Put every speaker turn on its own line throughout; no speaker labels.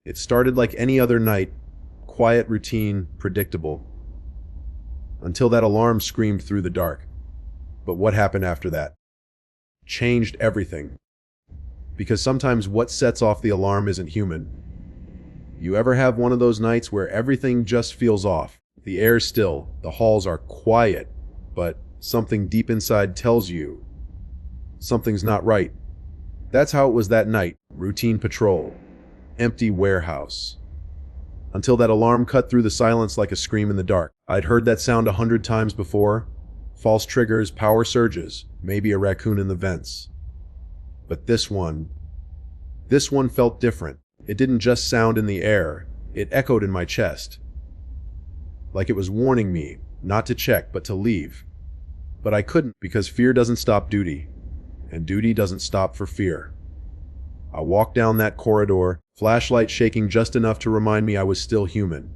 It started like any other night, quiet, routine, predictable, until that alarm screamed through the dark. But what happened after that? Changed everything. Because sometimes what sets off the alarm isn't human. You ever have one of those nights where everything just feels off? The air's still, the halls are quiet, but something deep inside tells you something's not right. That's how it was that night. Routine patrol. Empty warehouse. Until that alarm cut through the silence like a scream in the dark. I'd heard that sound 100 times before. False triggers, power surges, maybe a raccoon in the vents. But this one felt different. It didn't just sound in the air, it echoed in my chest. Like it was warning me, not to check, but to leave. But I couldn't, because fear doesn't stop duty, and duty doesn't stop for fear. I walked down that corridor, flashlight shaking just enough to remind me I was still human.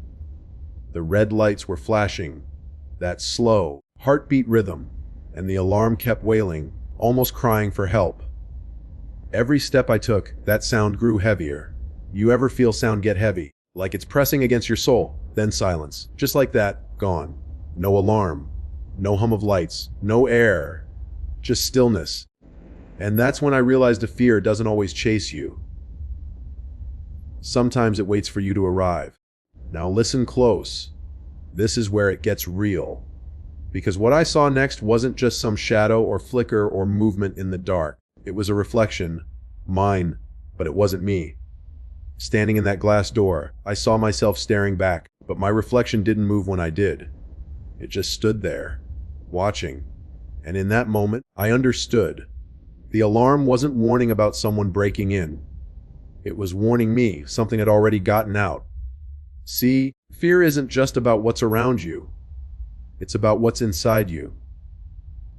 The red lights were flashing, that slow, heartbeat rhythm, and the alarm kept wailing, almost crying for help. Every step I took, that sound grew heavier. You ever feel sound get heavy, like it's pressing against your soul? Then silence, just like that, gone. No alarm, no hum of lights, no air, just stillness. And that's when I realized a fear doesn't always chase you. Sometimes it waits for you to arrive. Now listen close. This is where it gets real. Because what I saw next wasn't just some shadow or flicker or movement in the dark. It was a reflection, mine, but it wasn't me. Standing in that glass door, I saw myself staring back, but my reflection didn't move when I did. It just stood there, watching. And in that moment, I understood. The alarm wasn't warning about someone breaking in. It was warning me something had already gotten out. See, fear isn't just about what's around you. It's about what's inside you.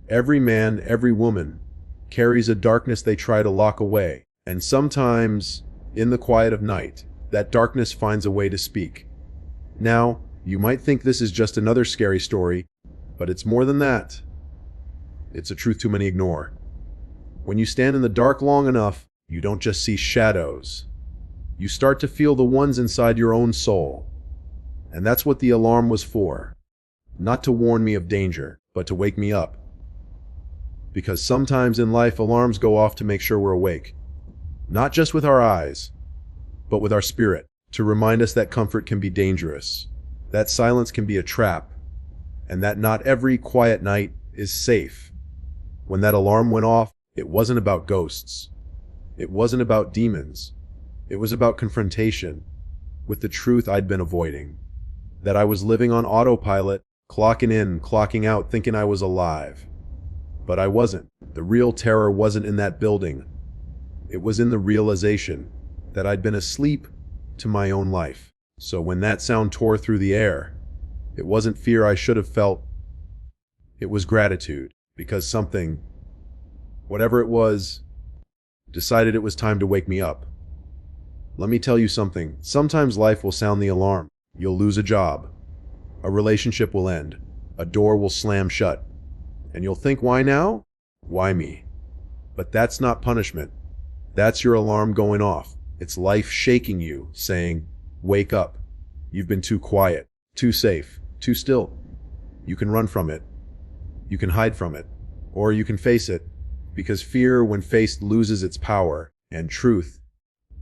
Every man, every woman, carries a darkness they try to lock away, and sometimes, in the quiet of night, that darkness finds a way to speak. Now, you might think this is just another scary story, but it's more than that. It's a truth too many ignore. When you stand in the dark long enough, you don't just see shadows. You start to feel the ones inside your own soul. And that's what the alarm was for. Not to warn me of danger, but to wake me up. Because sometimes in life, alarms go off to make sure we're awake. Not just with our eyes, but with our spirit, to remind us that comfort can be dangerous, that silence can be a trap, and that not every quiet night is safe. When that alarm went off, it wasn't about ghosts. It wasn't about demons. It was about confrontation with the truth I'd been avoiding. That I was living on autopilot, clocking in, clocking out, thinking I was alive. But I wasn't. The real terror wasn't in that building. It was in the realization that I'd been asleep to my own life. So when that sound tore through the air, it wasn't fear I should have felt. It was gratitude, because something, whatever it was, decided it was time to wake me up. Let me tell you something. Sometimes life will sound the alarm. You'll lose a job. A relationship will end. A door will slam shut. And you'll think, why now? Why me? But that's not punishment. That's your alarm going off. It's life shaking you, saying, wake up. You've been too quiet, too safe, too still. You can run from it. You can hide from it. Or you can face it. Because fear, when faced, loses its power. And truth,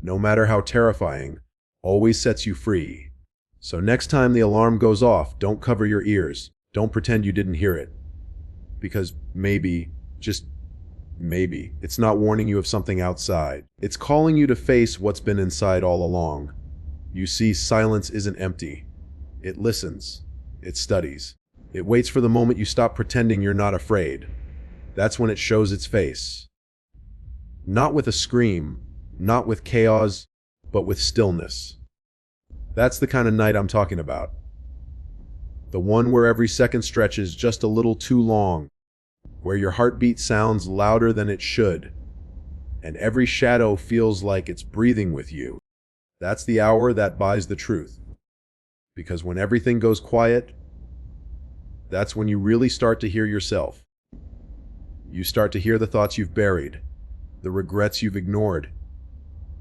no matter how terrifying, always sets you free. So next time the alarm goes off, don't cover your ears. Don't pretend you didn't hear it. Because maybe, just maybe, it's not warning you of something outside. It's calling you to face what's been inside all along. You see, silence isn't empty. It listens. It studies. It waits for the moment you stop pretending you're not afraid. That's when it shows its face. Not with a scream, not with chaos, but with stillness. That's the kind of night I'm talking about. The one where every second stretches just a little too long, where your heartbeat sounds louder than it should, and every shadow feels like it's breathing with you. That's the hour that buys the truth. Because when everything goes quiet, that's when you really start to hear yourself. You start to hear the thoughts you've buried, the regrets you've ignored,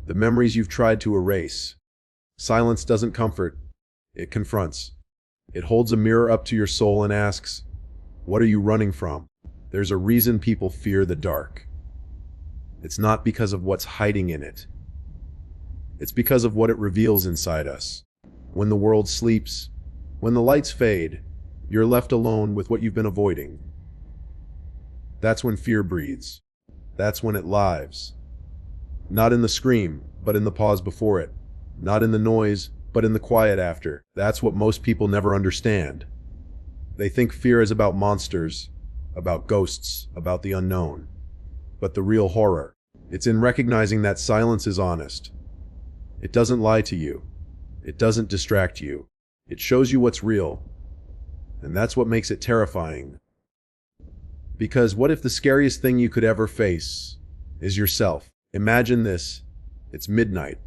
the memories you've tried to erase. Silence doesn't comfort, it confronts. It holds a mirror up to your soul and asks, what are you running from? There's a reason people fear the dark. It's not because of what's hiding in it. It's because of what it reveals inside us. When the world sleeps, when the lights fade, you're left alone with what you've been avoiding. That's when fear breathes. That's when it lives. Not in the scream, but in the pause before it. Not in the noise, but in the quiet after. That's what most people never understand. They think fear is about monsters, about ghosts, about the unknown. But the real horror, it's in recognizing that silence is honest. It doesn't lie to you. It doesn't distract you. It shows you what's real. And that's what makes it terrifying. Because what if the scariest thing you could ever face is yourself? Imagine this. It's midnight.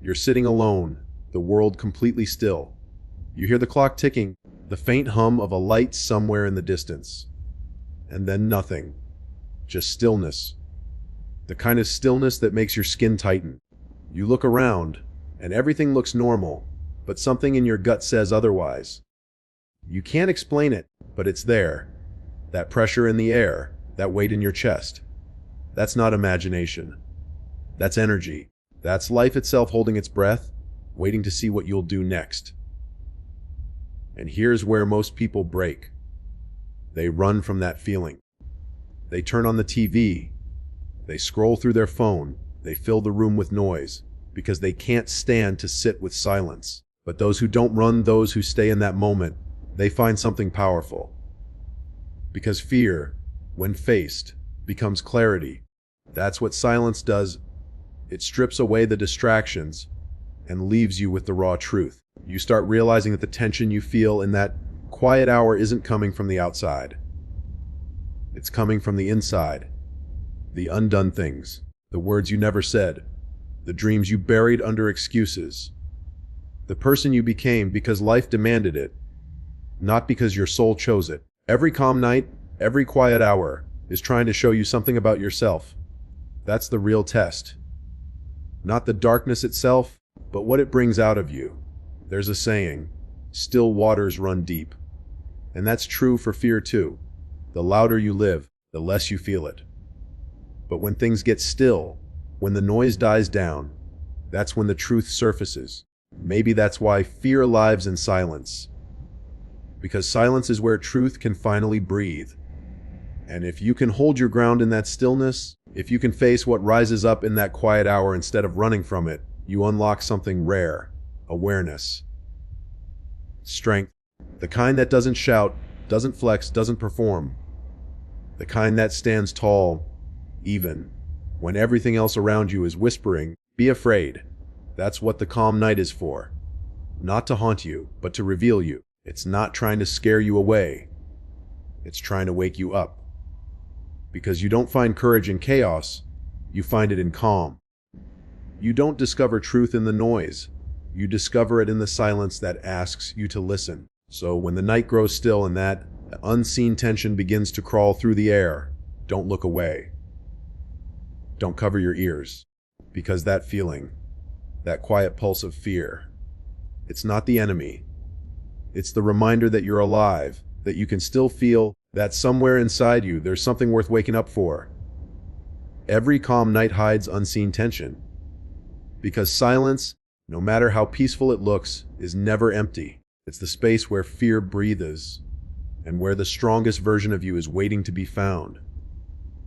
You're sitting alone, the world completely still. You hear the clock ticking, the faint hum of a light somewhere in the distance. And then nothing. Just stillness. The kind of stillness that makes your skin tighten. You look around, and everything looks normal, but something in your gut says otherwise. You can't explain it, but it's there. That pressure in the air, that weight in your chest. That's not imagination. That's energy. That's life itself holding its breath, waiting to see what you'll do next. And here's where most people break. They run from that feeling. They turn on the TV. They scroll through their phone. They fill the room with noise because they can't stand to sit with silence. But those who don't run, those who stay in that moment, they find something powerful. Because fear, when faced, becomes clarity. That's what silence does. It strips away the distractions and leaves you with the raw truth. You start realizing that the tension you feel in that quiet hour isn't coming from the outside. It's coming from the inside. The undone things, the words you never said, the dreams you buried under excuses, the person you became because life demanded it, not because your soul chose it. Every calm night, every quiet hour is trying to show you something about yourself. That's the real test. Not the darkness itself, but what it brings out of you. There's a saying, still waters run deep. And that's true for fear too. The louder you live, the less you feel it. But when things get still, when the noise dies down, that's when the truth surfaces. Maybe that's why fear lives in silence. Because silence is where truth can finally breathe. And if you can hold your ground in that stillness, if you can face what rises up in that quiet hour instead of running from it, you unlock something rare. Awareness. Strength. The kind that doesn't shout, doesn't flex, doesn't perform. The kind that stands tall, even when everything else around you is whispering, be afraid. That's what the calm night is for. Not to haunt you, but to reveal you. It's not trying to scare you away. It's trying to wake you up. Because you don't find courage in chaos, you find it in calm. You don't discover truth in the noise. You discover it in the silence that asks you to listen. So when the night grows still and that unseen tension begins to crawl through the air, don't look away. Don't cover your ears. Because that feeling, that quiet pulse of fear, it's not the enemy. It's the reminder that you're alive, that you can still feel, that somewhere inside you there's something worth waking up for. Every calm night hides unseen tension. Because silence, no matter how peaceful it looks, is never empty. It's the space where fear breathes, and where the strongest version of you is waiting to be found.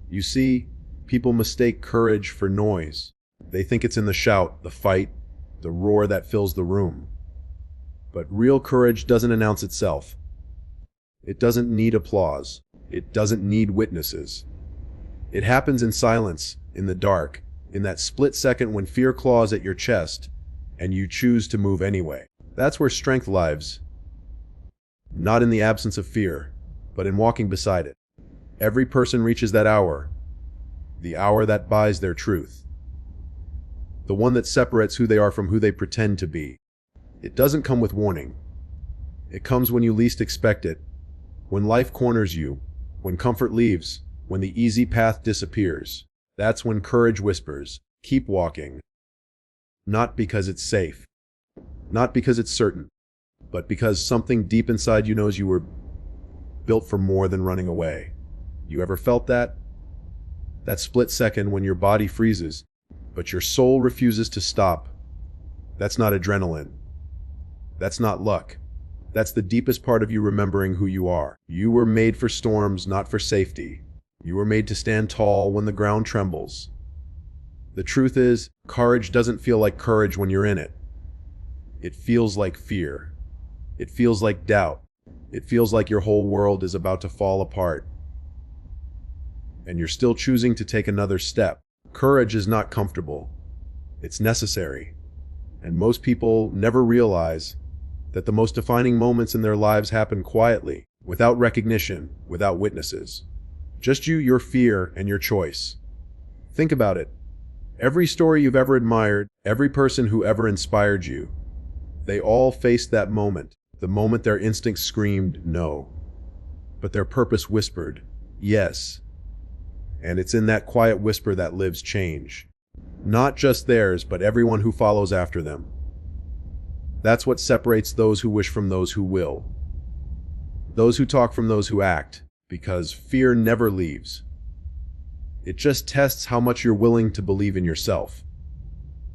You see, people mistake courage for noise. They think it's in the shout, the fight, the roar that fills the room. But real courage doesn't announce itself. It doesn't need applause. It doesn't need witnesses. It happens in silence, in the dark, in that split second when fear claws at your chest, and you choose to move anyway. That's where strength lives. Not in the absence of fear, but in walking beside it. Every person reaches that hour, the hour that buys their truth. The one that separates who they are from who they pretend to be. It doesn't come with warning. It comes when you least expect it. When life corners you, when comfort leaves, when the easy path disappears. That's when courage whispers, keep walking. Not because it's safe, Not because it's certain, but because something deep inside you knows you were built for more than running away. You ever felt that? That split second when your body freezes, but your soul refuses to stop. That's not adrenaline. That's not luck. That's the deepest part of you remembering who you are. You were made for storms, not for safety. You were made to stand tall when the ground trembles. The truth is, courage doesn't feel like courage when you're in it. It feels like fear. It feels like doubt. It feels like your whole world is about to fall apart. And you're still choosing to take another step. Courage is not comfortable. It's necessary. And most people never realize that the most defining moments in their lives happen quietly, without recognition, without witnesses. Just you, your fear, and your choice. Think about it. Every story you've ever admired, every person who ever inspired you, they all faced that moment, the moment their instinct screamed no, but their purpose whispered yes. And it's in that quiet whisper that lives change. Not just theirs, but everyone who follows after them. That's what separates those who wish from those who will. Those who talk from those who act, because fear never leaves. It just tests how much you're willing to believe in yourself.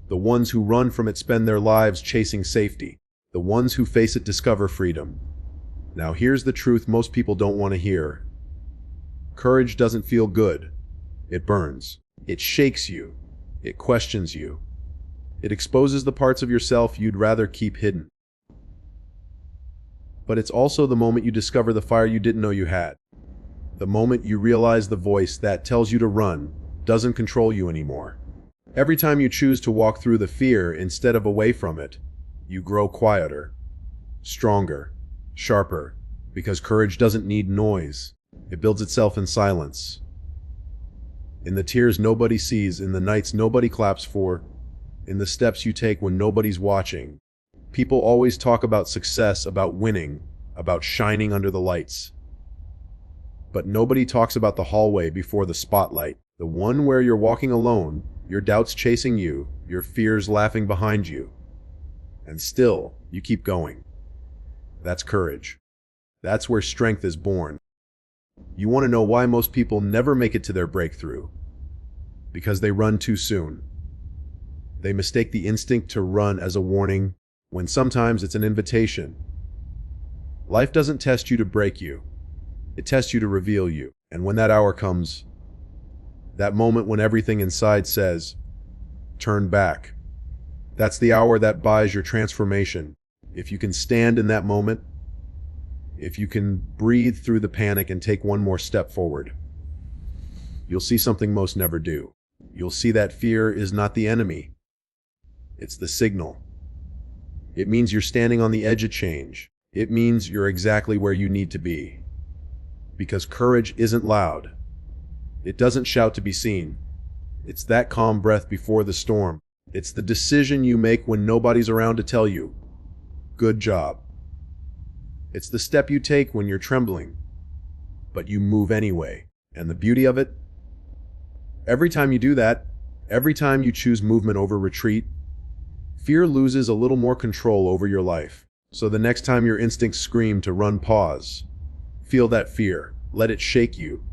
The ones who run from it spend their lives chasing safety. The ones who face it discover freedom. Now here's the truth most people don't want to hear. Courage doesn't feel good. It burns. It shakes you. It questions you. It exposes the parts of yourself you'd rather keep hidden. But it's also the moment you discover the fire you didn't know you had. The moment you realize the voice that tells you to run doesn't control you anymore. Every time you choose to walk through the fear instead of away from it, you grow quieter, stronger, sharper, because courage doesn't need noise. It builds itself in silence. In the tears nobody sees, in the nights nobody claps for, in the steps you take when nobody's watching. People always talk about success, about winning, about shining under the lights. But nobody talks about the hallway before the spotlight, the one where you're walking alone, your doubts chasing you, your fears laughing behind you. And still, you keep going. That's courage. That's where strength is born. You want to know why most people never make it to their breakthrough? Because they run too soon. They mistake the instinct to run as a warning, when sometimes it's an invitation. Life doesn't test you to break you. It tests you to reveal you. And when that hour comes, that moment when everything inside says, turn back, that's the hour that buys your transformation. If you can stand in that moment, if you can breathe through the panic and take one more step forward, you'll see something most never do. You'll see that fear is not the enemy. It's the signal. It means you're standing on the edge of change. It means you're exactly where you need to be. Because courage isn't loud. It doesn't shout to be seen. It's that calm breath before the storm. It's the decision you make when nobody's around to tell you, good job. It's the step you take when you're trembling, but you move anyway. And the beauty of it? Every time you do that, every time you choose movement over retreat, fear loses a little more control over your life. So the next time your instincts scream to run, pause. Feel that fear, let it shake you,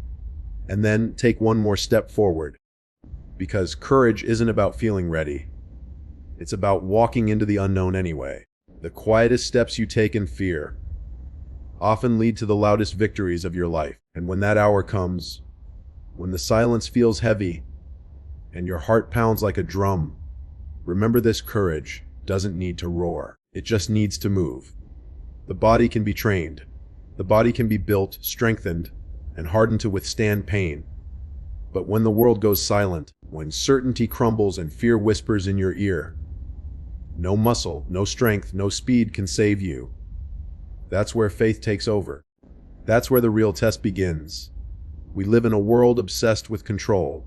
and then take one more step forward. Because courage isn't about feeling ready. It's about walking into the unknown anyway. The quietest steps you take in fear often lead to the loudest victories of your life. And when that hour comes, when the silence feels heavy and your heart pounds like a drum, remember this: courage doesn't need to roar. It just needs to move. The body can be trained. The body can be built, strengthened, and hardened to withstand pain. But when the world goes silent, when certainty crumbles and fear whispers in your ear, no muscle, no strength, no speed can save you. That's where faith takes over. That's where the real test begins. We live in a world obsessed with control.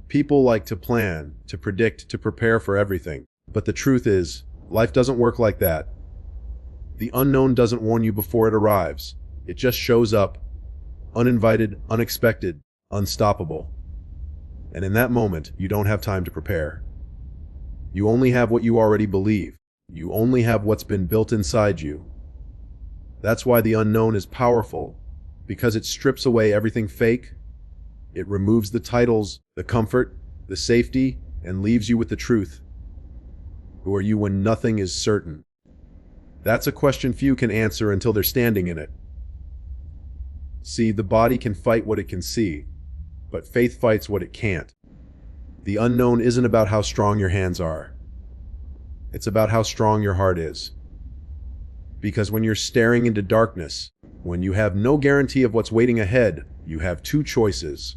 People like to plan, to predict, to prepare for everything. But the truth is, life doesn't work like that. The unknown doesn't warn you before it arrives. It just shows up, uninvited, unexpected, unstoppable. And in that moment, you don't have time to prepare. You only have what you already believe. You only have what's been built inside you. That's why the unknown is powerful, because it strips away everything fake. It removes the titles, the comfort, the safety, and leaves you with the truth. Who are you when nothing is certain? That's a question few can answer until they're standing in it. See, the body can fight what it can see, but faith fights what it can't. The unknown isn't about how strong your hands are. It's about how strong your heart is. Because when you're staring into darkness, when you have no guarantee of what's waiting ahead, you have two choices.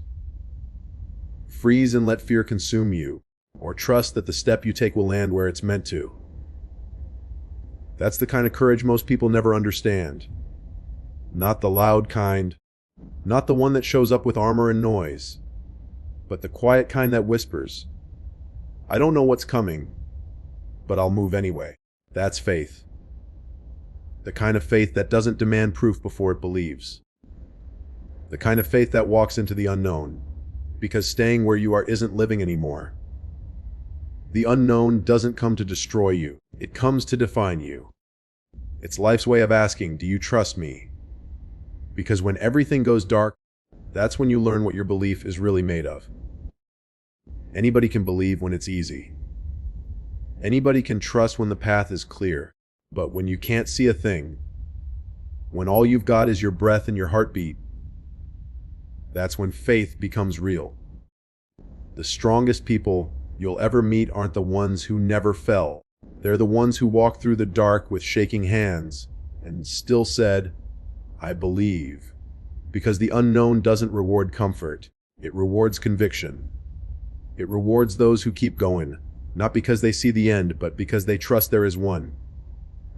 Freeze and let fear consume you, or trust that the step you take will land where it's meant to. That's the kind of courage most people never understand. Not the loud kind, not the one that shows up with armor and noise, but the quiet kind that whispers, "I don't know what's coming, but I'll move anyway." That's faith. The kind of faith that doesn't demand proof before it believes. The kind of faith that walks into the unknown, because staying where you are isn't living anymore. The unknown doesn't come to destroy you. It comes to define you. It's life's way of asking, do you trust me? Because when everything goes dark, that's when you learn what your belief is really made of. Anybody can believe when it's easy. Anybody can trust when the path is clear. But when you can't see a thing, when all you've got is your breath and your heartbeat, that's when faith becomes real. The strongest people you'll ever meet aren't the ones who never fell. They're the ones who walked through the dark with shaking hands and still said, "I believe." Because the unknown doesn't reward comfort. It rewards conviction. It rewards those who keep going, not because they see the end, but because they trust there is one.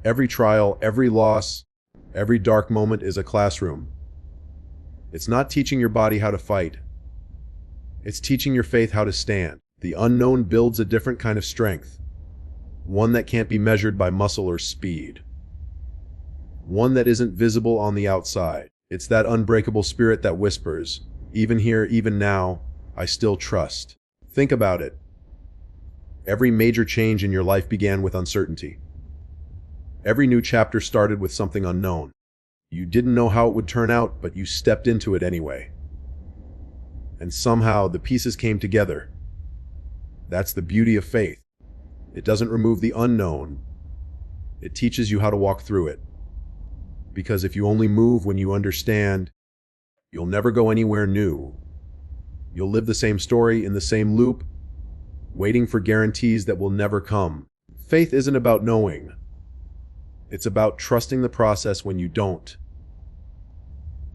Every trial, every loss, every dark moment is a classroom. It's not teaching your body how to fight. It's teaching your faith how to stand. The unknown builds a different kind of strength. One that can't be measured by muscle or speed. One that isn't visible on the outside. It's that unbreakable spirit that whispers, "Even here, even now, I still trust." Think about it. Every major change in your life began with uncertainty. Every new chapter started with something unknown. You didn't know how it would turn out, but you stepped into it anyway. And somehow the pieces came together. That's the beauty of faith. It doesn't remove the unknown. It teaches you how to walk through it. Because if you only move when you understand, you'll never go anywhere new. You'll live the same story in the same loop, waiting for guarantees that will never come. Faith isn't about knowing. It's about trusting the process when you don't.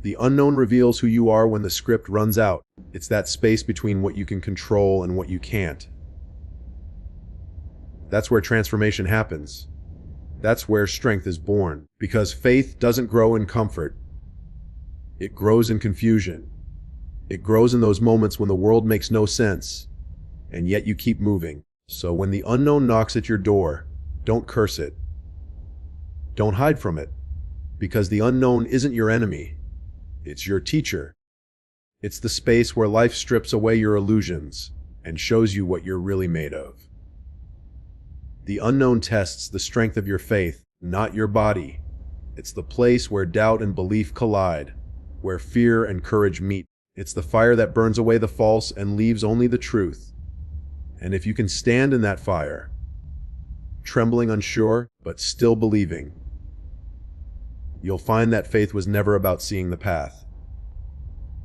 The unknown reveals who you are when the script runs out. It's that space between what you can control and what you can't. That's where transformation happens. That's where strength is born. Because faith doesn't grow in comfort. It grows in confusion. It grows in those moments when the world makes no sense, and yet you keep moving. So when the unknown knocks at your door, don't curse it. Don't hide from it, because the unknown isn't your enemy. It's your teacher. It's the space where life strips away your illusions and shows you what you're really made of. The unknown tests the strength of your faith, not your body. It's the place where doubt and belief collide, where fear and courage meet. It's the fire that burns away the false and leaves only the truth. And if you can stand in that fire, trembling, unsure, but still believing, you'll find that faith was never about seeing the path.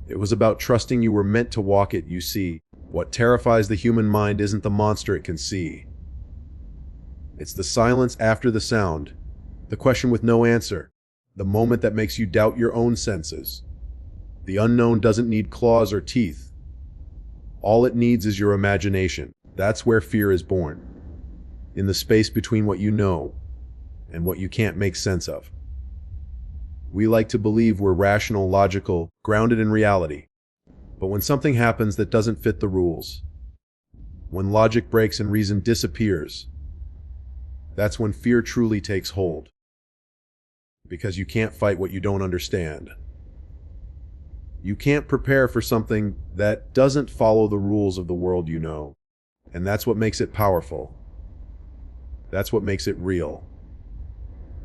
It was about trusting you were meant to walk it. You see, what terrifies the human mind isn't the monster it can see. It's the silence after the sound, the question with no answer, the moment that makes you doubt your own senses. The unknown doesn't need claws or teeth. All it needs is your imagination. That's where fear is born, in the space between what you know and what you can't make sense of. We like to believe we're rational, logical, grounded in reality. But when something happens that doesn't fit the rules, when logic breaks and reason disappears, that's when fear truly takes hold. Because you can't fight what you don't understand. You can't prepare for something that doesn't follow the rules of the world you know. And that's what makes it powerful. That's what makes it real.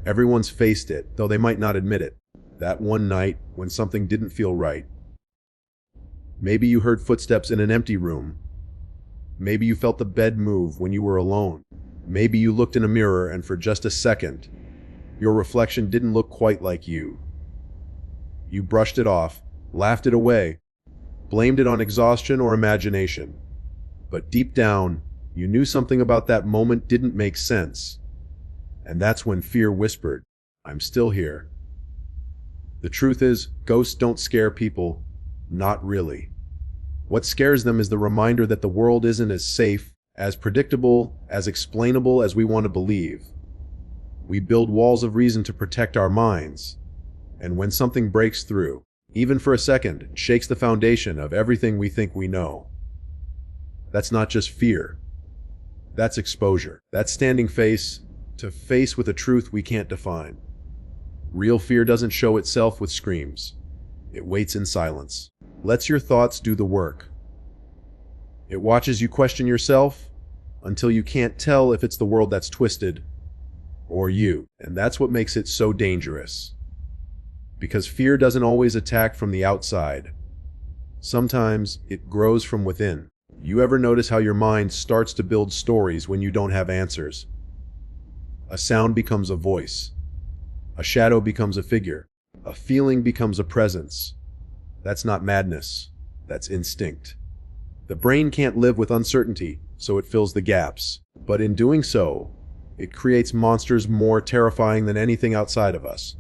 Everyone's faced it, though they might not admit it. That one night when something didn't feel right. Maybe you heard footsteps in an empty room. Maybe you felt the bed move when you were alone. Maybe you looked in a mirror and for just a second, your reflection didn't look quite like you. You brushed it off, laughed it away, blamed it on exhaustion or imagination. But deep down, you knew something about that moment didn't make sense. And that's when fear whispered, "I'm still here." The truth is, ghosts don't scare people. Not really. What scares them is the reminder that the world isn't as safe, as predictable, as explainable as we want to believe. We build walls of reason to protect our minds. And when something breaks through, even for a second, it shakes the foundation of everything we think we know. That's not just fear. That's exposure. That's standing face to face with a truth we can't define. Real fear doesn't show itself with screams. It waits in silence. Lets your thoughts do the work. It watches you question yourself until you can't tell if it's the world that's twisted or you. And that's what makes it so dangerous. Because fear doesn't always attack from the outside. Sometimes it grows from within. You ever notice how your mind starts to build stories when you don't have answers? A sound becomes a voice. A shadow becomes a figure. A feeling becomes a presence. That's not madness. That's instinct. The brain can't live with uncertainty, so it fills the gaps. But in doing so, it creates monsters more terrifying than anything outside of us.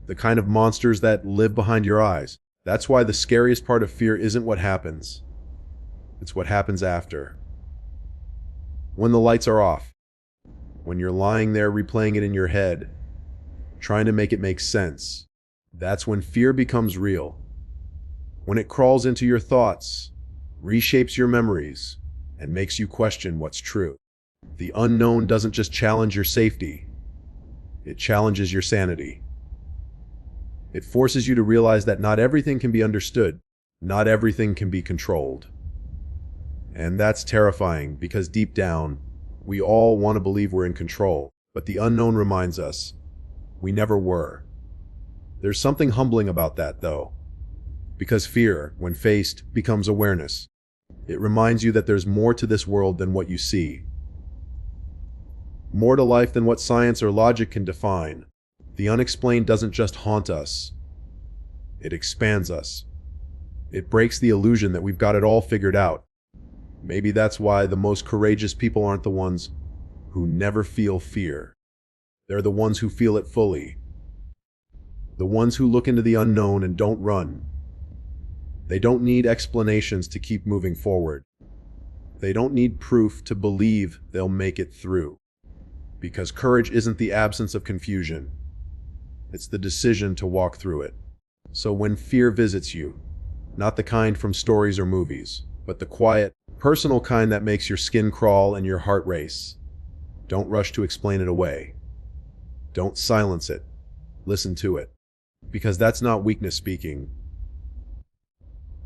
The kind of monsters that live behind your eyes. That's why the scariest part of fear isn't what happens. It's what happens after. When the lights are off. When you're lying there replaying it in your head, trying to make it make sense. That's when fear becomes real. When it crawls into your thoughts, reshapes your memories, and makes you question what's true. The unknown doesn't just challenge your safety, it challenges your sanity. It forces you to realize that not everything can be understood, not everything can be controlled. And that's terrifying because deep down, we all want to believe we're in control, but the unknown reminds us we never were. There's something humbling about that, though, because fear, when faced, becomes awareness. It reminds you that there's more to this world than what you see. More to life than what science or logic can define. The unexplained doesn't just haunt us. It expands us. It breaks the illusion that we've got it all figured out. Maybe that's why the most courageous people aren't the ones who never feel fear. They're the ones who feel it fully. The ones who look into the unknown and don't run. They don't need explanations to keep moving forward. They don't need proof to believe they'll make it through. Because courage isn't the absence of confusion. It's the decision to walk through it. So when fear visits you, not the kind from stories or movies, but the quiet, personal kind that makes your skin crawl and your heart race, don't rush to explain it away. Don't silence it. Listen to it. Because that's not weakness speaking.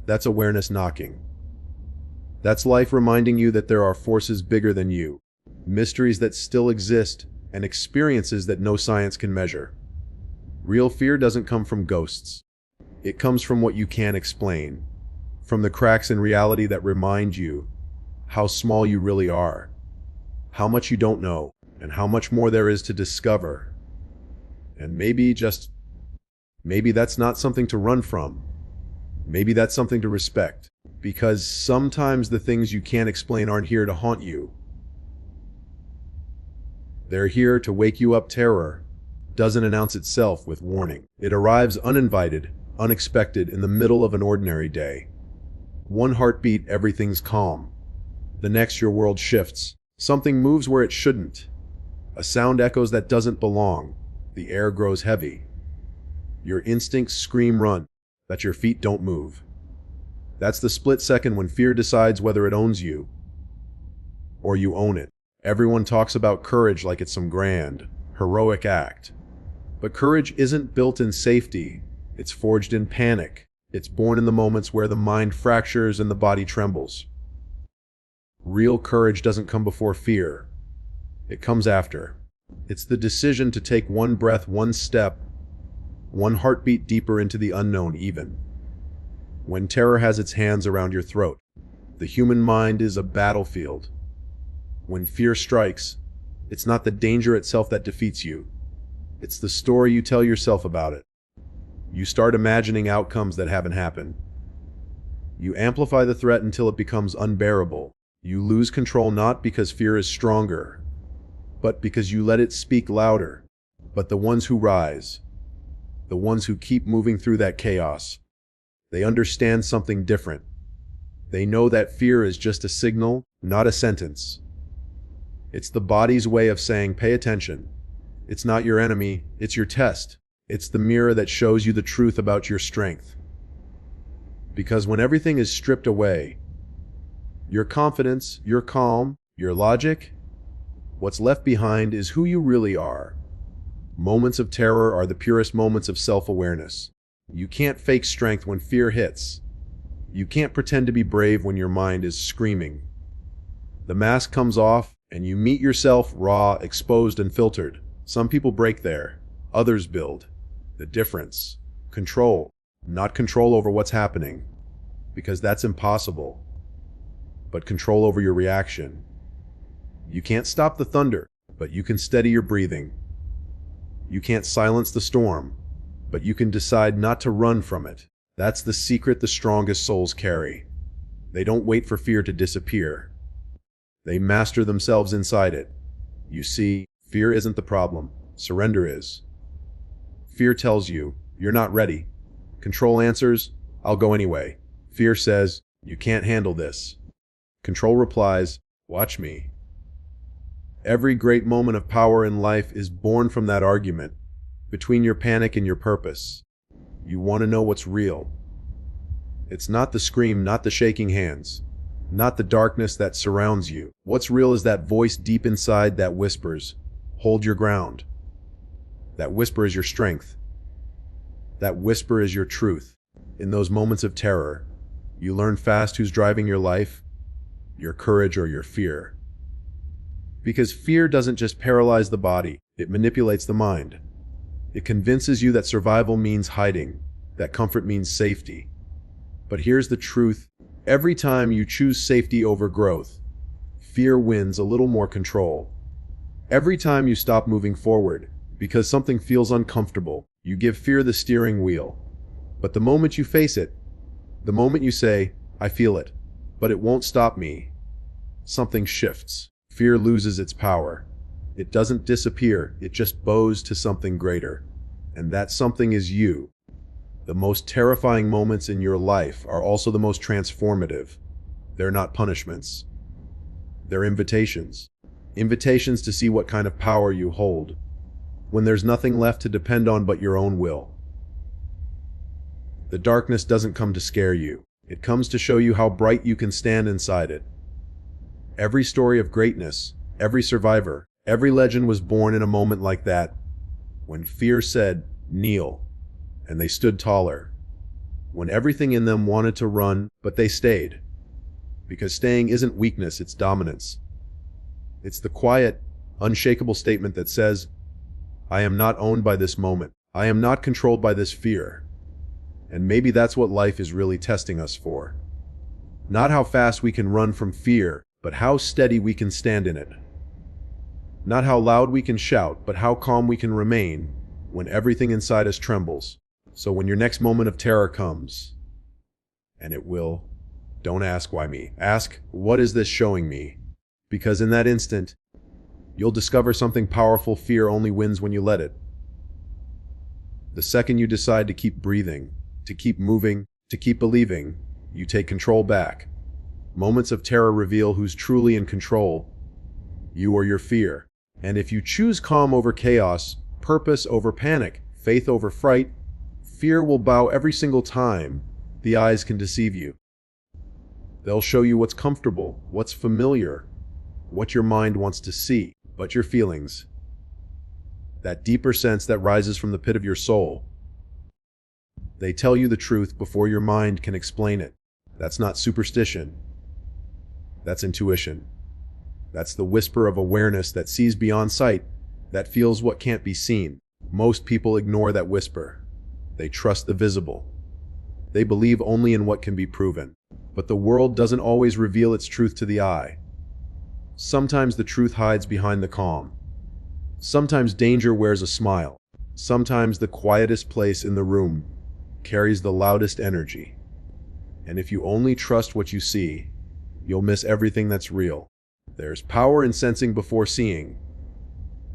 That's awareness knocking. That's life reminding you that there are forces bigger than you, mysteries that still exist, and experiences that no science can measure. Real fear doesn't come from ghosts. It comes from what you can't explain, from the cracks in reality that remind you how small you really are, how much you don't know, and how much more there is to discover. And maybe that's not something to run from. Maybe that's something to respect. Because sometimes the things you can't explain aren't here to haunt you. They're here to wake you up. Terror doesn't announce itself with warning. It arrives uninvited, unexpected, in the middle of an ordinary day. One heartbeat, everything's calm. The next, your world shifts. Something moves where it shouldn't. A sound echoes that doesn't belong. The air grows heavy. Your instincts scream run, but your feet don't move. That's the split second when fear decides whether it owns you or you own it. Everyone talks about courage like it's some grand, heroic act. But courage isn't built in safety. It's forged in panic. It's born in the moments where the mind fractures and the body trembles. Real courage doesn't come before fear. It comes after. It's the decision to take one breath, one step, one heartbeat deeper into the unknown even. When terror has its hands around your throat, the human mind is a battlefield. When fear strikes, it's not the danger itself that defeats you. It's the story you tell yourself about it. You start imagining outcomes that haven't happened. You amplify the threat until it becomes unbearable. You lose control not because fear is stronger, but because you let it speak louder. But the ones who rise, the ones who keep moving through that chaos, they understand something different. They know that fear is just a signal, not a sentence. It's the body's way of saying, pay attention. It's not your enemy, it's your test. It's the mirror that shows you the truth about your strength. Because when everything is stripped away, your confidence, your calm, your logic, what's left behind is who you really are. Moments of terror are the purest moments of self-awareness. You can't fake strength when fear hits. You can't pretend to be brave when your mind is screaming. The mask comes off, and you meet yourself raw, exposed, and filtered. Some people break there. Others build. The difference. Control. Not control over what's happening, because that's impossible. But control over your reaction. You can't stop the thunder, but you can steady your breathing. You can't silence the storm, but you can decide not to run from it. That's the secret the strongest souls carry. They don't wait for fear to disappear. They master themselves inside it. You see, fear isn't the problem. Surrender is. Fear tells you, you're not ready. Control answers, I'll go anyway. Fear says, you can't handle this. Control replies, watch me. Every great moment of power in life is born from that argument, between your panic and your purpose. You want to know what's real. It's not the scream, not the shaking hands, not the darkness that surrounds you. What's real is that voice deep inside that whispers, hold your ground. That whisper is your strength. That whisper is your truth. In those moments of terror, you learn fast who's driving your life, your courage or your fear. Because fear doesn't just paralyze the body, it manipulates the mind. It convinces you that survival means hiding, that comfort means safety. But here's the truth. Every time you choose safety over growth, fear wins a little more control. Every time you stop moving forward, because something feels uncomfortable, you give fear the steering wheel. But the moment you face it, the moment you say, I feel it, but it won't stop me, something shifts. Fear loses its power. It doesn't disappear, it just bows to something greater. And that something is you. The most terrifying moments in your life are also the most transformative. They're not punishments. They're invitations. Invitations to see what kind of power you hold, when there's nothing left to depend on but your own will. The darkness doesn't come to scare you. It comes to show you how bright you can stand inside it. Every story of greatness, every survivor, every legend was born in a moment like that, when fear said, kneel, and they stood taller. When everything in them wanted to run, but they stayed. Because staying isn't weakness, it's dominance. It's the quiet, unshakable statement that says, I am not owned by this moment. I am not controlled by this fear. And maybe that's what life is really testing us for. Not how fast we can run from fear, but how steady we can stand in it. Not how loud we can shout, but how calm we can remain when everything inside us trembles. So when your next moment of terror comes, and it will, don't ask why me. Ask, what is this showing me? Because in that instant, you'll discover something powerful. Fear only wins when you let it. The second you decide to keep breathing, to keep moving, to keep believing, you take control back. Moments of terror reveal who's truly in control, you or your fear. And if you choose calm over chaos, purpose over panic, faith over fright, fear will bow every single time the eyes can deceive you. They'll show you what's comfortable, what's familiar, what your mind wants to see, but your feelings, that deeper sense that rises from the pit of your soul, they tell you the truth before your mind can explain it. That's not superstition. That's intuition. That's the whisper of awareness that sees beyond sight, that feels what can't be seen. Most people ignore that whisper. They trust the visible. They believe only in what can be proven. But the world doesn't always reveal its truth to the eye. Sometimes the truth hides behind the calm. Sometimes danger wears a smile. Sometimes the quietest place in the room carries the loudest energy. And if you only trust what you see, you'll miss everything that's real. There's power in sensing before seeing.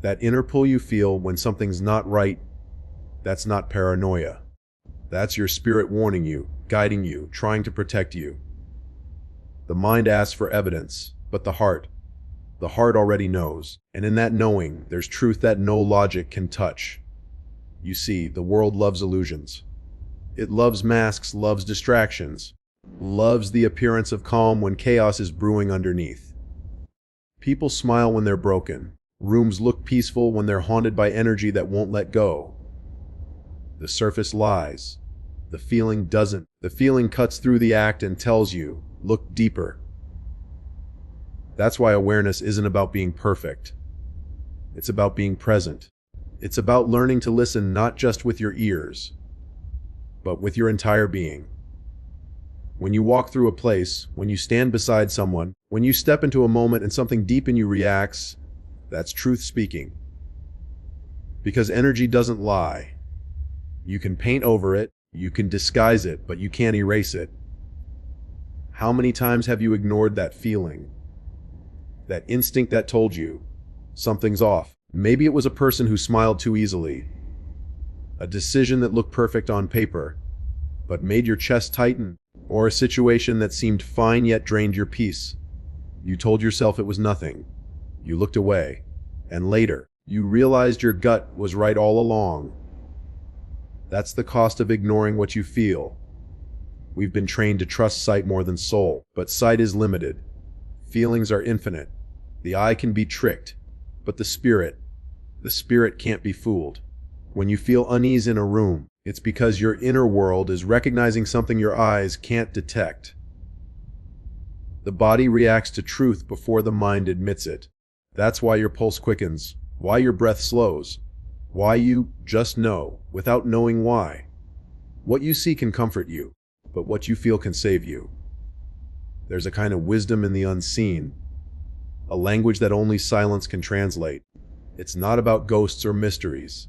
That inner pull you feel when something's not right, that's not paranoia. That's your spirit warning you, guiding you, trying to protect you. The mind asks for evidence, but the heart already knows. And in that knowing, there's truth that no logic can touch. You see, the world loves illusions. It loves masks, loves distractions, loves the appearance of calm when chaos is brewing underneath. People smile when they're broken. Rooms look peaceful when they're haunted by energy that won't let go. The surface lies. The feeling doesn't. The feeling cuts through the act and tells you, look deeper. That's why awareness isn't about being perfect. It's about being present. It's about learning to listen not just with your ears, but with your entire being. When you walk through a place, when you stand beside someone, when you step into a moment and something deep in you reacts, that's truth speaking. Because energy doesn't lie. You can paint over it, you can disguise it, but you can't erase it. How many times have you ignored that feeling? That instinct that told you something's off. Maybe it was a person who smiled too easily, a decision that looked perfect on paper, but made your chest tighten, or a situation that seemed fine yet drained your peace. You told yourself it was nothing. You looked away, and later, you realized your gut was right all along. That's the cost of ignoring what you feel. We've been trained to trust sight more than soul, but sight is limited. Feelings are infinite. The eye can be tricked, but the spirit can't be fooled. When you feel unease in a room, it's because your inner world is recognizing something your eyes can't detect. The body reacts to truth before the mind admits it. That's why your pulse quickens, why your breath slows, why you just know without knowing why. What you see can comfort you, but what you feel can save you. There's a kind of wisdom in the unseen, a language that only silence can translate. It's not about ghosts or mysteries.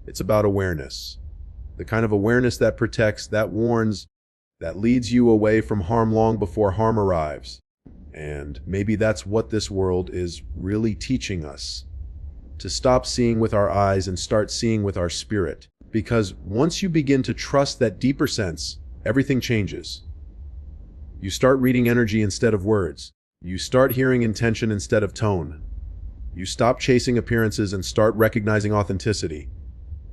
It's about awareness. The kind of awareness that protects, that warns, that leads you away from harm long before harm arrives. And maybe that's what this world is really teaching us. To stop seeing with our eyes and start seeing with our spirit. Because once you begin to trust that deeper sense, everything changes. You start reading energy instead of words. You start hearing intention instead of tone. You stop chasing appearances and start recognizing authenticity.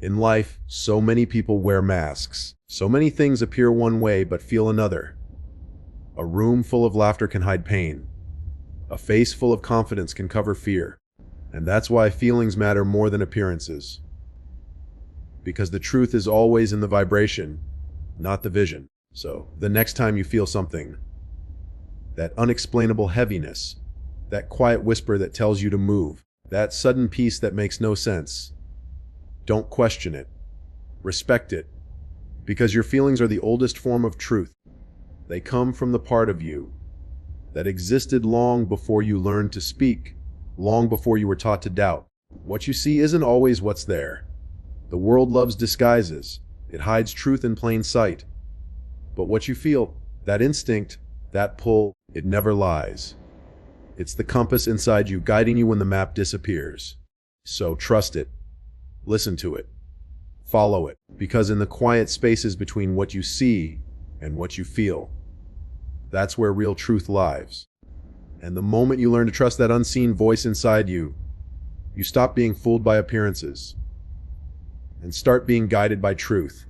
In life, so many people wear masks. So many things appear one way but feel another. A room full of laughter can hide pain. A face full of confidence can cover fear. And that's why feelings matter more than appearances. Because the truth is always in the vibration, not the vision. So, the next time you feel something, that unexplainable heaviness, that quiet whisper that tells you to move, that sudden peace that makes no sense, don't question it. Respect it. Because your feelings are the oldest form of truth. They come from the part of you that existed long before you learned to speak, long before you were taught to doubt. What you see isn't always what's there. The world loves disguises. It hides truth in plain sight. But what you feel, that instinct, that pull, it never lies. It's the compass inside you guiding you when the map disappears. So trust it. Listen to it. Follow it. Because in the quiet spaces between what you see and what you feel, that's where real truth lies. And the moment you learn to trust that unseen voice inside you, you stop being fooled by appearances and start being guided by truth.